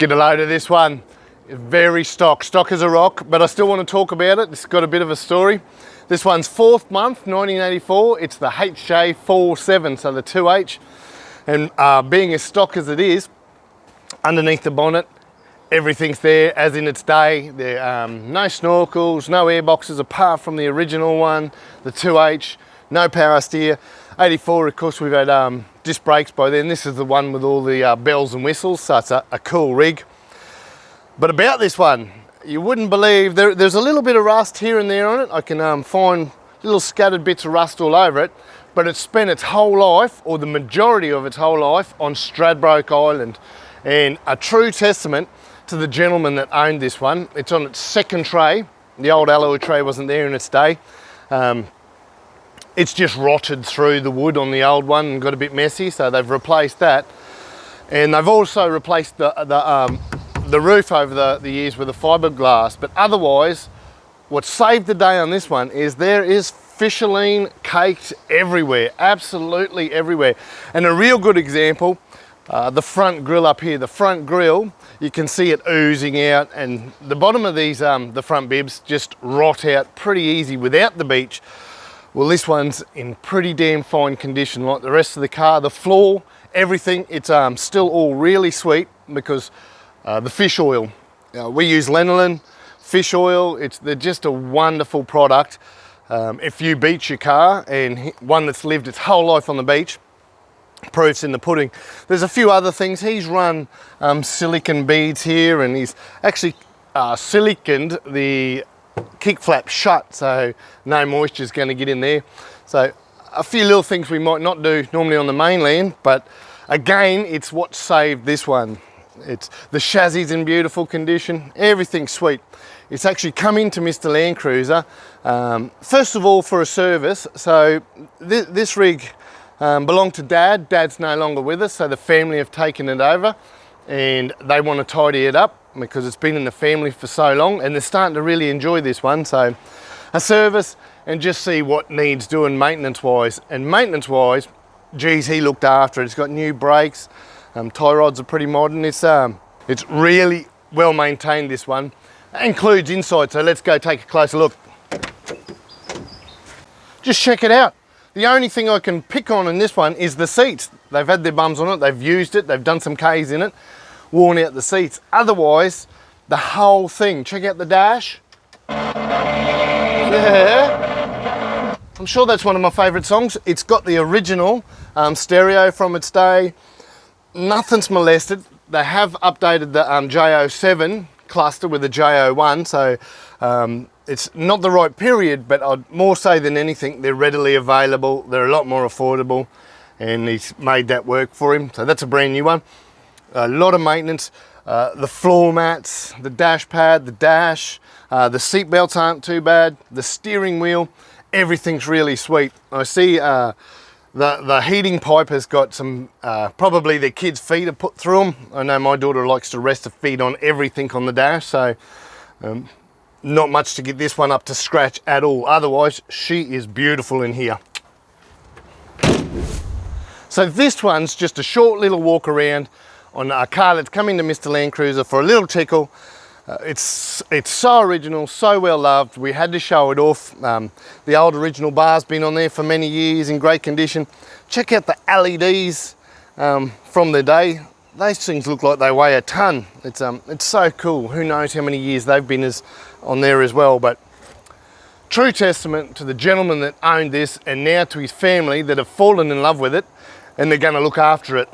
Get a load of this one. Very stock as a rock, but I still want to talk about it. It's got a bit of a story. This one's 4th month, 1984. It's the HJ47, so the 2H. And being as stock as it is, underneath the bonnet, everything's there as in its day. There no snorkels, no air boxes apart from the original one, the 2H, no power steer. 84, of course, we've had disc brakes by then. This is the one with all the bells and whistles, so it's a cool rig. But about this one, you wouldn't believe, there's a little bit of rust here and there on it. I can find little scattered bits of rust all over it, but it's spent its whole life, or the majority of its whole life, on Stradbroke Island. And a true testament to the gentleman that owned this one. It's on its 2nd tray. The old alloy tray wasn't there in its day. It's just rotted through the wood on the old one and got a bit messy, so they've replaced that. And they've also replaced the roof over the years with a fiberglass. But otherwise, what saved the day on this one is there is fisherline caked everywhere, absolutely everywhere. And a real good example, the front grille up here, the front grille, you can see it oozing out, and the bottom of these, the front bibs, just rot out pretty easy without the beach. Well, this one's in pretty damn fine condition like the rest of the car. The floor, everything, it's still all really sweet because the fish oil. We use lanolin, fish oil, they're just a wonderful product. If you beach your car, and one that's lived its whole life on the beach, proof's in the pudding. There's a few other things. He's run silicon beads here, and he's actually siliconed the kick flap shut, so no moisture is going to get in there. So a few little things we might not do normally on the mainland, but again, it's what saved this one. It's the chassis in beautiful condition, everything's sweet. It's actually come into Mr. Landcruiser, first of all for a service. So this rig belonged to Dad. Dad's no longer with us, so the family have taken it over and they want to tidy it up because it's been in the family for so long, and they're starting to really enjoy this one. So a service and just see what needs doing maintenance wise. And maintenance wise, geez, he looked after it. It's got new brakes, tie rods are pretty modern. It's really well maintained, this one. It includes inside, so let's go take a closer look. Just check it out. The only thing I can pick on in this one is the seats. They've had their bums on it, they've used it, they've done some Ks in it, worn out the seats. Otherwise, the whole thing, check out the dash. Yeah, I'm sure that's one of my favourite songs. It's got the original stereo from its day. Nothing's molested. They have updated the J07 cluster with the J01, so it's not the right period, but I'd more say than anything, they're readily available, they're a lot more affordable, and he's made that work for him. So that's a brand new one. A lot of maintenance. The floor mats, the dash pad, the dash, the seat belts aren't too bad, the steering wheel, everything's really sweet. I see the heating pipe has got some, probably their kids' feet are put through them. I know my daughter likes to rest her feet on everything on the dash, so not much to get this one up to scratch at all. Otherwise, she is beautiful in here. So this one's just a short little walk around on a car that's coming to Mr. Landcruiser for a little tickle. It's so original, so well loved. We had to show it off. The old original bar's been on there for many years in great condition. Check out the LEDs from the day. Those things look like they weigh a ton. It's so cool. Who knows how many years they've been on there as well. But true testament to the gentleman that owned this, and now to his family that have fallen in love with it, and they're going to look after it.